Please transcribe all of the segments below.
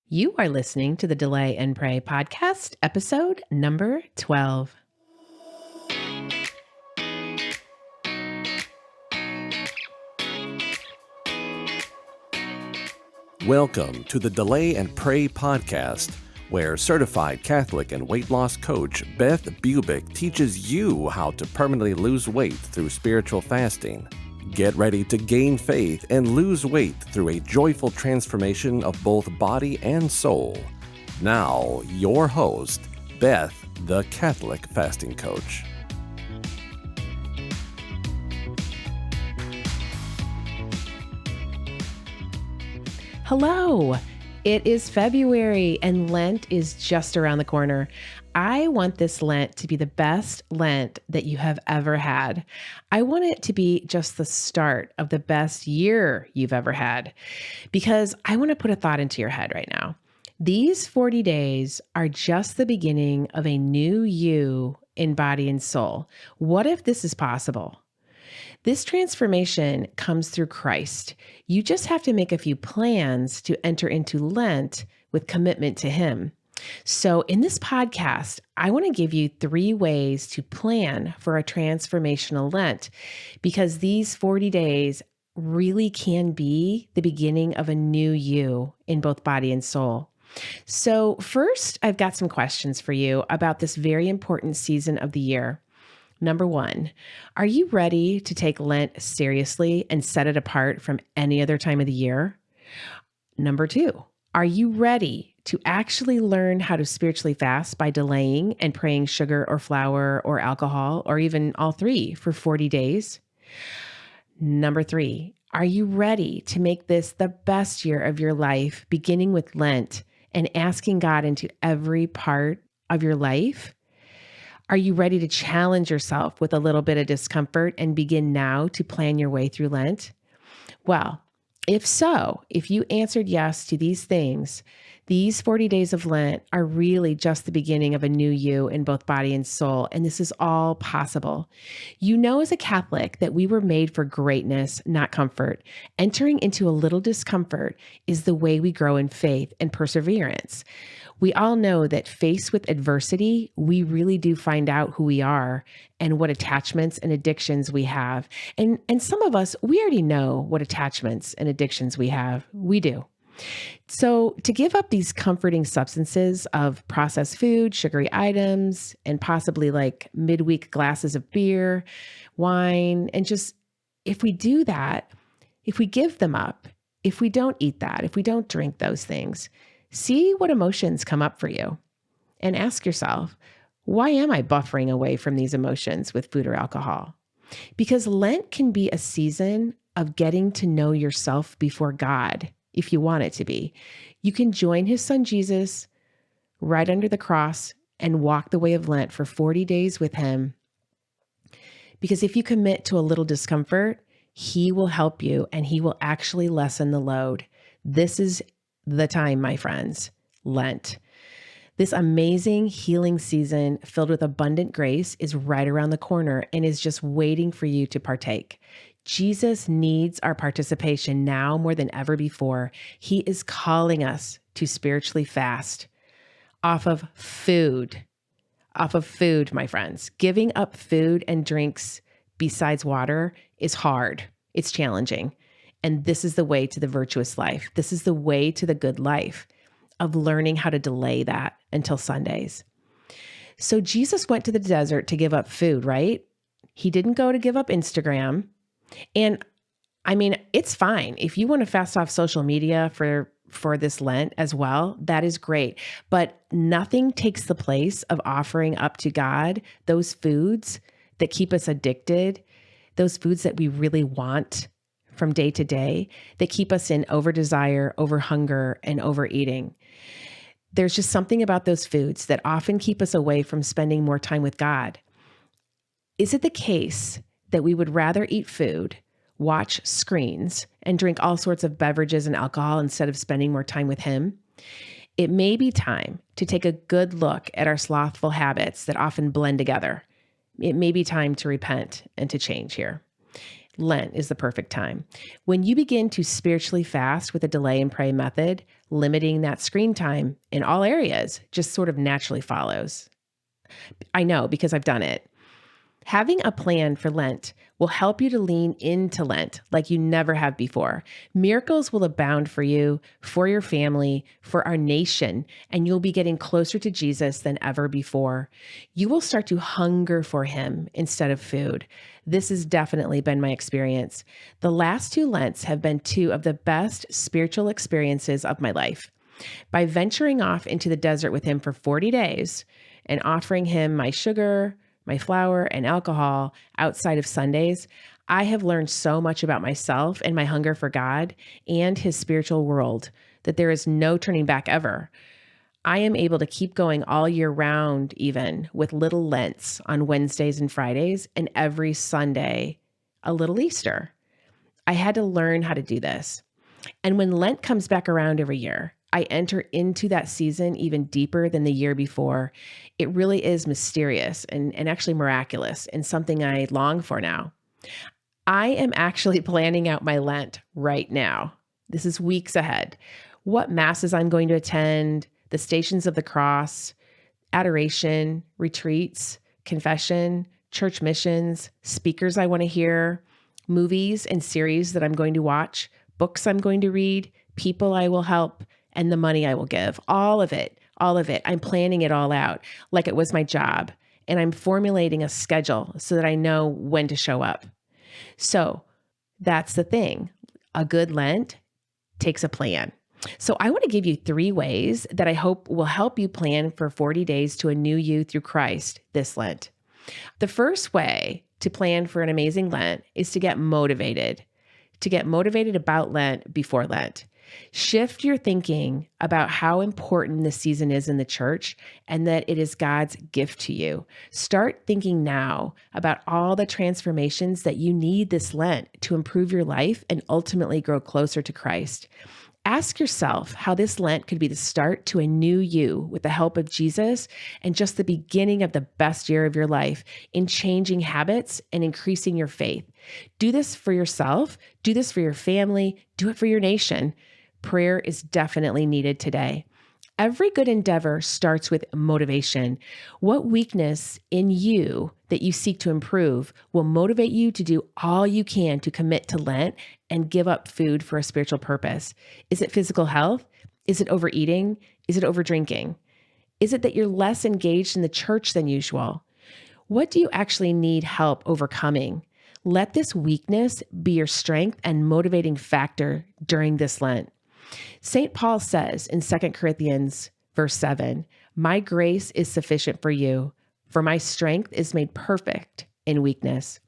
You are listening to the Delay and Pray podcast, episode number 12. Welcome to the Delay and Pray podcast, where certified Catholic and weight loss coach Beth Bubick teaches you how to permanently lose weight through spiritual fasting. Get ready to gain faith and lose weight through a joyful transformation of both body and soul. Now, your host, Beth, the Catholic fasting coach. Hello. It is February and Lent is just around the corner. I want this Lent to be the best Lent that you have ever had. I want it to be just the start of the best year you've ever had, because I want to put a thought into your head right now. These 40 days are just the beginning of a new you in body and soul. What if this is possible? This transformation comes through Christ. You just have to make a few plans to enter into Lent with commitment to Him. So in this podcast, I want to give you 3 ways to plan for a transformational Lent, because these 40 days really can be the beginning of a new you in both body and soul. So first, I've got some questions for you about this very important season of the year. Number 1, are you ready to take Lent seriously and set it apart from any other time of the year? Number 2, are you ready to actually learn how to spiritually fast by delaying and praying sugar or flour or alcohol, or even all 3 for 40 days? Number 3, are you ready to make this the best year of your life, beginning with Lent and asking God into every part of your life? Are you ready to challenge yourself with a little bit of discomfort and begin now to plan your way through Lent? Well, if so, if you answered yes to these things, these 40 days of Lent are really just the beginning of a new you in both body and soul, and this is all possible. You know, as a Catholic, that we were made for greatness, not comfort. Entering into a little discomfort is the way we grow in faith and perseverance. We all know that faced with adversity, we really do find out who we are and what attachments and addictions we have. And some of us, we already know what attachments and addictions we have. We do. So to give up these comforting substances of processed food, sugary items, and possibly like midweek glasses of beer, wine, and just if we do that, if we give them up, if we don't eat that, if we don't drink those things, see what emotions come up for you and ask yourself, why am I buffering away from these emotions with food or alcohol? Because Lent can be a season of getting to know yourself before God, if you want it to be. You can join His Son Jesus right under the cross and walk the way of Lent for 40 days with Him. Because if you commit to a little discomfort, He will help you and He will actually lessen the load. This is the time, my friends, Lent. This amazing healing season filled with abundant grace is right around the corner and is just waiting for you to partake. Jesus needs our participation now more than ever before. He is calling us to spiritually fast off of food, my friends. Giving up food and drinks besides water is hard. It's challenging. And this is the way to the virtuous life. This is the way to the good life of learning how to delay that until Sundays. So Jesus went to the desert to give up food, right? He didn't go to give up Instagram. And I mean, it's fine. If you want to fast off social media for this Lent as well, that is great. But nothing takes the place of offering up to God those foods that keep us addicted, those foods that we really want from day to day, that keep us in over desire, over hunger, and overeating. There's just something about those foods that often keep us away from spending more time with God. Is it the case that we would rather eat food, watch screens, and drink all sorts of beverages and alcohol instead of spending more time with Him? It may be time to take a good look at our slothful habits that often blend together. It may be time to repent and to change here. Lent is the perfect time. When you begin to spiritually fast with a delay and pray method, limiting that screen time in all areas just sort of naturally follows. I know because I've done it. Having a plan for Lent will help you to lean into Lent like you never have before. Miracles will abound for you, for your family, for our nation, and you'll be getting closer to Jesus than ever before. You will start to hunger for him instead of food. This has definitely been my experience. The last 2 Lents have been 2 of the best spiritual experiences of my life. By venturing off into the desert with him for 40 days and offering him my sugar, my flour, and alcohol outside of Sundays, I have learned so much about myself and my hunger for God and his spiritual world that there is no turning back ever. I am able to keep going all year round, even with little Lents on Wednesdays and Fridays, and every Sunday, a little Easter. I had to learn how to do this. And when Lent comes back around every year, I enter into that season even deeper than the year before. It really is mysterious and actually miraculous and something I long for now. I am actually planning out my Lent right now. This is weeks ahead. What masses I'm going to attend, the Stations of the Cross, adoration, retreats, confession, church missions, speakers I want to hear, movies and series that I'm going to watch, books I'm going to read, people I will help, and the money I will give. All of it, all of it. I'm planning it all out like it was my job. And I'm formulating a schedule so that I know when to show up. So that's the thing. A good Lent takes a plan. So I want to give you 3 ways that I hope will help you plan for 40 days to a new you through Christ this Lent. The first way to plan for an amazing Lent is to get motivated about Lent before Lent. Shift your thinking about how important this season is in the church and that it is God's gift to you. Start thinking now about all the transformations that you need this Lent to improve your life and ultimately grow closer to Christ. Ask yourself how this Lent could be the start to a new you with the help of Jesus and just the beginning of the best year of your life in changing habits and increasing your faith. Do this for yourself, do this for your family, do it for your nation. Prayer is definitely needed today. Every good endeavor starts with motivation. What weakness in you that you seek to improve will motivate you to do all you can to commit to Lent and give up food for a spiritual purpose? Is it physical health? Is it overeating? Is it overdrinking? Is it that you're less engaged in the church than usual? What do you actually need help overcoming? Let this weakness be your strength and motivating factor during this Lent. St. Paul says in 2 Corinthians verse 7, "My grace is sufficient for you, for my strength is made perfect in weakness."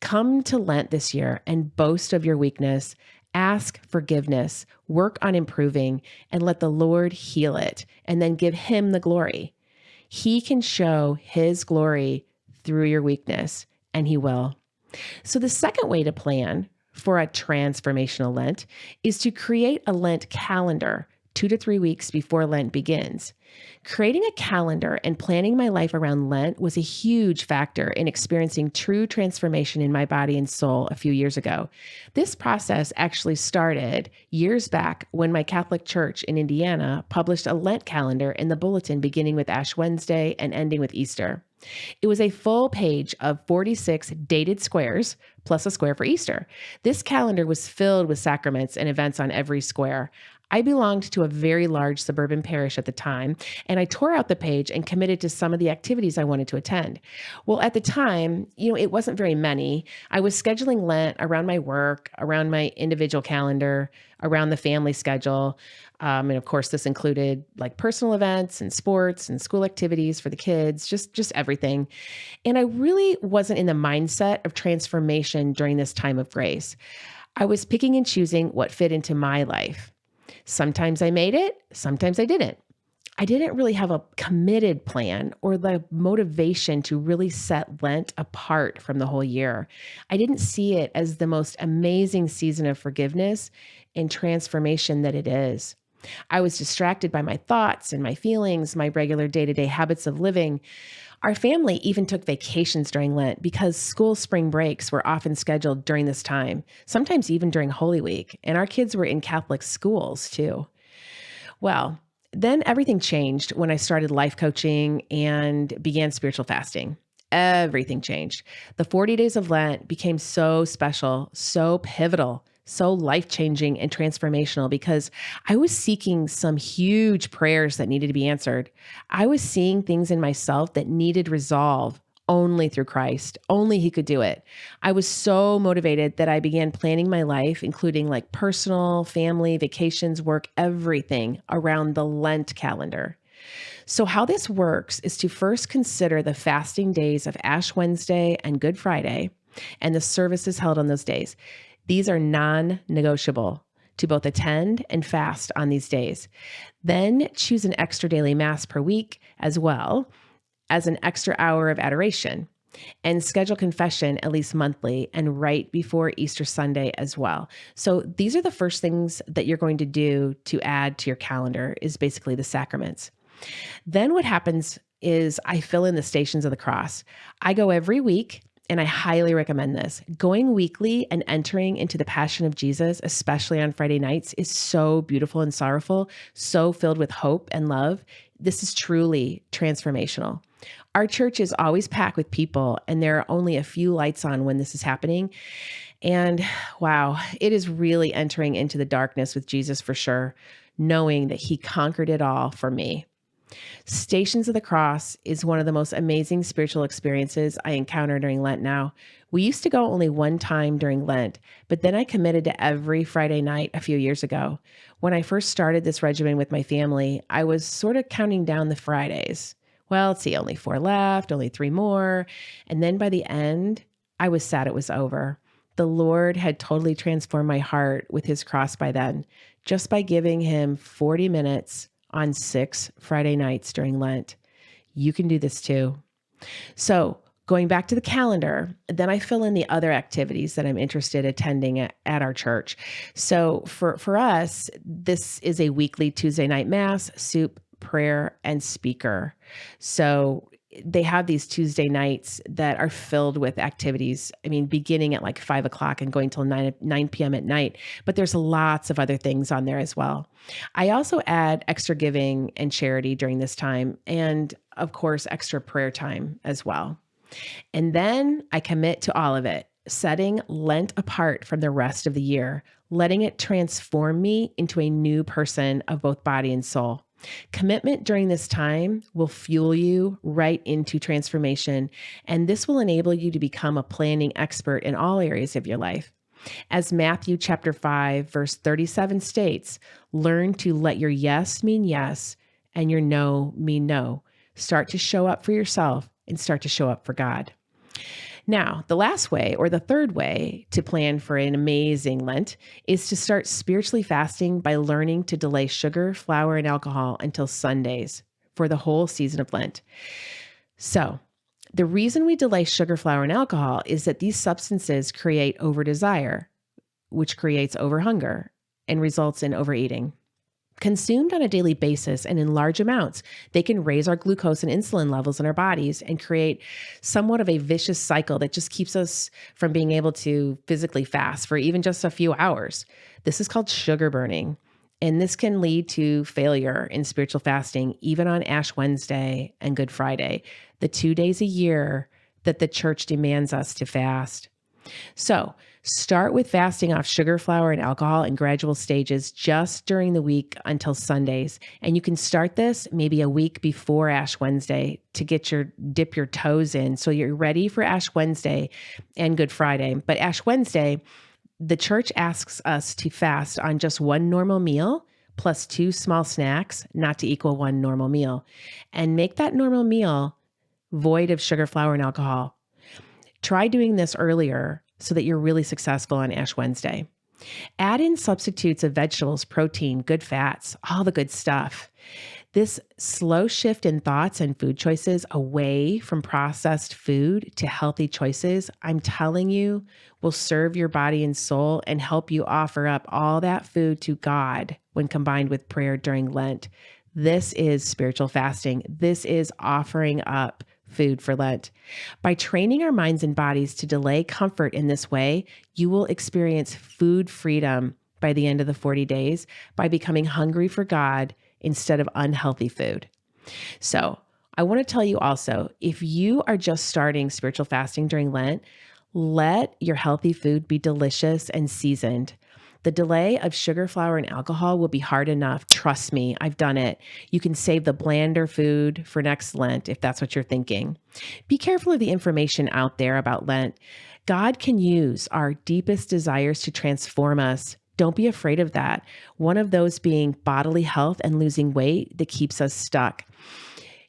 Come to Lent this year and boast of your weakness. Ask forgiveness, work on improving, and let the Lord heal it, and then give him the glory. He can show his glory through your weakness, and he will. So the second way to plan for a transformational Lent is to create a Lent calendar 2 to 3 weeks before Lent begins. Creating a calendar and planning my life around Lent was a huge factor in experiencing true transformation in my body and soul a few years ago. This process actually started years back when my Catholic church in Indiana published a Lent calendar in the bulletin beginning with Ash Wednesday and ending with Easter. It was a full page of 46 dated squares, plus a square for Easter. This calendar was filled with sacraments and events on every square. I belonged to a very large suburban parish at the time, and I tore out the page and committed to some of the activities I wanted to attend. Well, at the time, it wasn't very many. I was scheduling Lent around my work, around my individual calendar, around the family schedule. And of course, this included like personal events and sports and school activities for the kids, just everything. And I really wasn't in the mindset of transformation during this time of grace. I was picking and choosing what fit into my life. Sometimes I made it, sometimes I didn't. I didn't really have a committed plan or the motivation to really set Lent apart from the whole year. I didn't see it as the most amazing season of forgiveness and transformation that it is. I was distracted by my thoughts and my feelings, my regular day-to-day habits of living. Our family even took vacations during Lent because school spring breaks were often scheduled during this time, sometimes even during Holy Week, and our kids were in Catholic schools too. Well, then everything changed when I started life coaching and began spiritual fasting. Everything changed. The 40 days of Lent became so special, so pivotal, so life changing and transformational because I was seeking some huge prayers that needed to be answered. I was seeing things in myself that needed resolve only through Christ. Only He could do it. I was so motivated that I began planning my life, including like personal, family, vacations, work, everything around the Lent calendar. So, how this works is to first consider the fasting days of Ash Wednesday and Good Friday and the services held on those days. These are non negotiable to both attend and fast on these days. Then choose an extra daily mass per week as well as an extra hour of adoration and schedule confession at least monthly and right before Easter Sunday as well. So these are the first things that you're going to do to add to your calendar is basically the sacraments. Then what happens is I fill in the Stations of the Cross. I go every week, and I highly recommend this. Going weekly and entering into the Passion of Jesus, especially on Friday nights, is so beautiful and sorrowful, so filled with hope and love. This is truly transformational. Our church is always packed with people, and there are only a few lights on when this is happening. And wow, it is really entering into the darkness with Jesus for sure, knowing that He conquered it all for me. Stations of the Cross is one of the most amazing spiritual experiences I encounter during Lent now. We used to go only one time during Lent, but then I committed to every Friday night a few years ago. When I first started this regimen with my family, I was sort of counting down the Fridays. Well, let's see, only 4 left, only 3 more. And then by the end, I was sad it was over. The Lord had totally transformed my heart with His cross by then, just by giving Him 40 minutes on 6 Friday nights during Lent. You can do this too. So going back to the calendar, then I fill in the other activities that I'm interested in attending at our church. So for us, this is a weekly Tuesday night mass, soup, prayer, and speaker. So they have these Tuesday nights that are filled with activities. I mean, beginning at like 5 o'clock and going till 9 p.m. at night, but there's lots of other things on there as well. I also add extra giving and charity during this time. And of course, extra prayer time as well. And then I commit to all of it, setting Lent apart from the rest of the year, letting it transform me into a new person of both body and soul. Commitment during this time will fuel you right into transformation, and this will enable you to become a planning expert in all areas of your life. As Matthew chapter 5, verse 37 states, learn to let your yes mean yes and your no mean no. Start to show up for yourself and start to show up for God. Now, the last way, or the third way to plan for an amazing Lent is to start spiritually fasting by learning to delay sugar, flour, and alcohol until Sundays for the whole season of Lent. So, the reason we delay sugar, flour, and alcohol is that these substances create over-desire, which creates over-hunger and results in overeating. Consumed on a daily basis and in large amounts, they can raise our glucose and insulin levels in our bodies and create somewhat of a vicious cycle that just keeps us from being able to physically fast for even just a few hours. This is called sugar burning, and this can lead to failure in spiritual fasting, even on Ash Wednesday and Good Friday, the 2 days a year that the church demands us to fast. So start with fasting off sugar, flour, and alcohol in gradual stages just during the week until Sundays. And you can start this maybe a week before Ash Wednesday to dip your toes in so you're ready for Ash Wednesday and Good Friday. But Ash Wednesday, the church asks us to fast on just one normal meal plus 2 small snacks, not to equal one normal meal, and make that normal meal void of sugar, flour, and alcohol. Try doing this earlier so that you're really successful on Ash Wednesday. Add in substitutes of vegetables, protein, good fats, all the good stuff. This slow shift in thoughts and food choices away from processed food to healthy choices, I'm telling you, will serve your body and soul and help you offer up all that food to God when combined with prayer during Lent. This is spiritual fasting. This is offering up food for Lent. By training our minds and bodies to delay comfort in this way, you will experience food freedom by the end of the 40 days by becoming hungry for God instead of unhealthy food. So I want to tell you also, if you are just starting spiritual fasting during Lent, let your healthy food be delicious and seasoned. The delay of sugar, flour, and alcohol will be hard enough. Trust me, I've done it. You can save the blander food for next Lent if that's what you're thinking. Be careful of the information out there about Lent. God can use our deepest desires to transform us. Don't be afraid of that. One of those being bodily health and losing weight that keeps us stuck.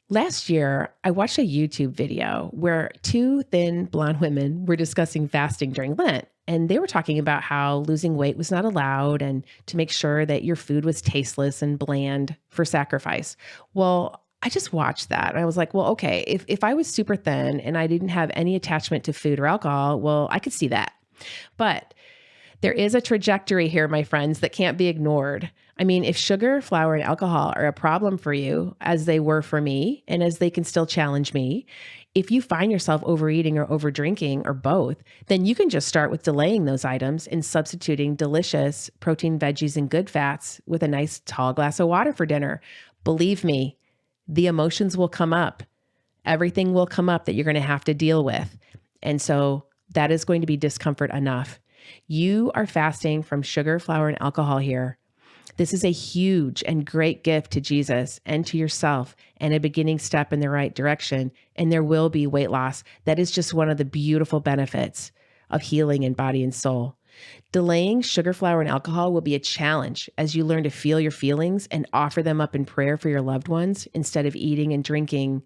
Last year, I watched a YouTube video where two thin blonde women were discussing fasting during Lent. And they were talking about how losing weight was not allowed and to make sure that your food was tasteless and bland for sacrifice. Well, I just watched that and I was like, well, okay, if I was super thin and I didn't have any attachment to food or alcohol, well, I could see that. But there is a trajectory here, my friends, that can't be ignored. I mean, if sugar, flour, and alcohol are a problem for you, as they were for me, and as they can still challenge me, if you find yourself overeating or overdrinking or both, then you can just start with delaying those items and substituting delicious protein, veggies, and good fats with a nice tall glass of water for dinner. Believe me, the emotions will come up. Everything will come up that you're going to have to deal with. And so that is going to be discomfort enough. You are fasting from sugar, flour, and alcohol here. This is a huge and great gift to Jesus and to yourself and a beginning step in the right direction. And there will be weight loss. That is just one of the beautiful benefits of healing in body and soul. Delaying sugar, flour, and alcohol will be a challenge as you learn to feel your feelings and offer them up in prayer for your loved ones instead of eating and drinking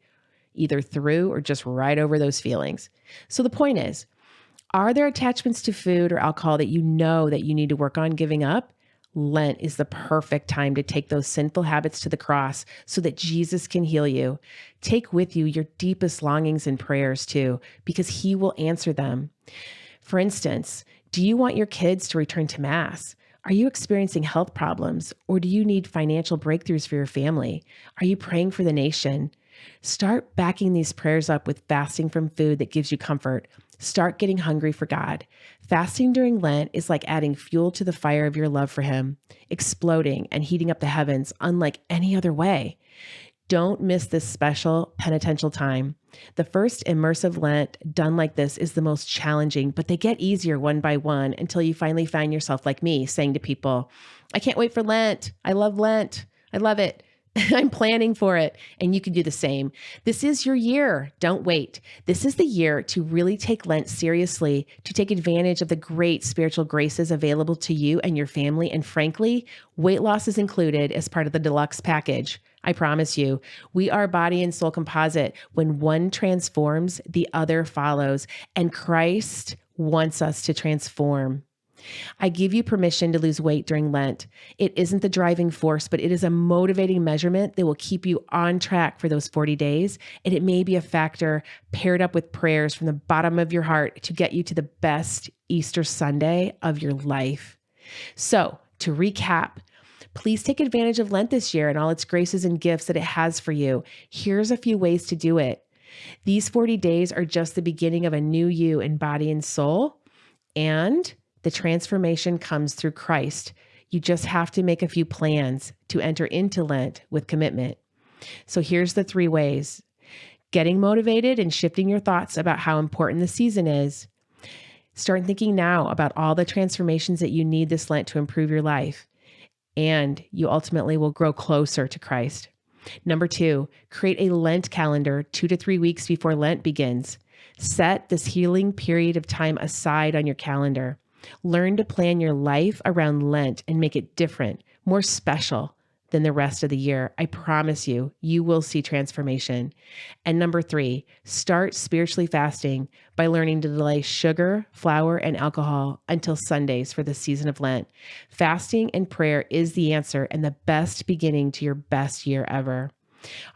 either through or just right over those feelings. So the point is, are there attachments to food or alcohol that you know that you need to work on giving up? Lent is the perfect time to take those sinful habits to the cross so that Jesus can heal you. Take with you your deepest longings and prayers too, because he will answer them. For instance, do you want your kids to return to Mass? Are you experiencing health problems, or do you need financial breakthroughs for your family? Are you praying for the nation? Start backing these prayers up with fasting from food that gives you comfort. Start getting hungry for God. Fasting during Lent is like adding fuel to the fire of your love for him, exploding and heating up the heavens unlike any other way. Don't miss this special penitential time. The first immersive Lent done like this is the most challenging, but they get easier one by one until you finally find yourself like me saying to people, I can't wait for Lent. I love Lent. I love it. I'm planning for it, and you can do the same. This is your year. Don't wait. This is the year to really take Lent seriously, to take advantage of the great spiritual graces available to you and your family. And frankly, weight loss is included as part of the deluxe package. I promise you, we are body and soul composite. When one transforms, the other follows, and Christ wants us to transform. I give you permission to lose weight during Lent. It isn't the driving force, but it is a motivating measurement that will keep you on track for those 40 days. And it may be a factor paired up with prayers from the bottom of your heart to get you to the best Easter Sunday of your life. So, to recap, please take advantage of Lent this year and all its graces and gifts that it has for you. Here's a few ways to do it. These 40 days are just the beginning of a new you in body and soul, and the transformation comes through Christ. You just have to make a few plans to enter into Lent with commitment. So here's the 3 ways. Getting motivated and shifting your thoughts about how important the season is. Start thinking now about all the transformations that you need this Lent to improve your life. And you ultimately will grow closer to Christ. Number 2, create a Lent calendar 2 to 3 weeks before Lent begins. Set this healing period of time aside on your calendar. Learn to plan your life around Lent and make it different, more special than the rest of the year. I promise you, you will see transformation. And number 3, start spiritually fasting by learning to delay sugar, flour, and alcohol until Sundays for the season of Lent. Fasting and prayer is the answer and the best beginning to your best year ever.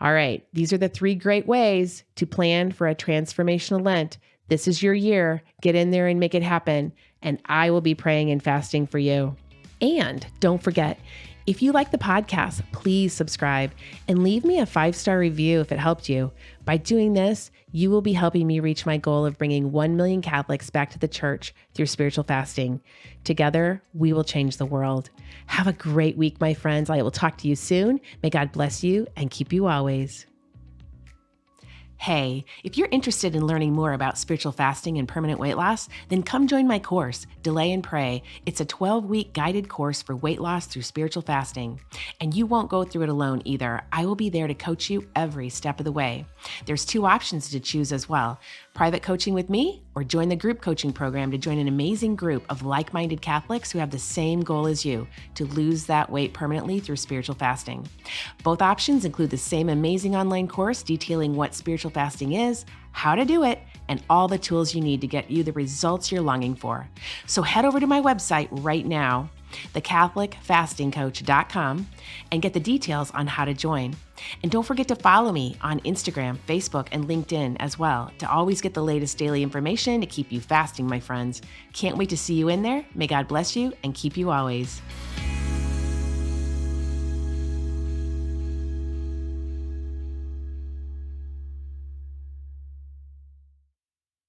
All right, these are the 3 great ways to plan for a transformational Lent. This is your year. Get in there and make it happen. And I will be praying and fasting for you. And don't forget, If you like the podcast, please subscribe and leave me a 5-star review if it helped you. By doing this, you will be helping me reach my goal of bringing 1 million Catholics back to the church through spiritual fasting. Together, we will change the world. Have a great week, my friends. I will talk to you soon. May God bless you and keep you always. Hey, if you're interested in learning more about spiritual fasting and permanent weight loss, then come join my course, Delay and Pray. It's a 12-week guided course for weight loss through spiritual fasting. And you won't go through it alone either. I will be there to coach you every step of the way. There's 2 options to choose as well: private coaching with me, or join the group coaching program to join an amazing group of like-minded Catholics who have the same goal as you, to lose that weight permanently through spiritual fasting. Both options include the same amazing online course detailing what spiritual fasting is, how to do it, and all the tools you need to get you the results you're longing for. So head over to my website right now, thecatholicfastingcoach.com, and get the details on how to join. And don't forget to follow me on Instagram, Facebook, and LinkedIn as well to always get the latest daily information to keep you fasting, my friends. Can't wait to see you in there. May God bless you and keep you always.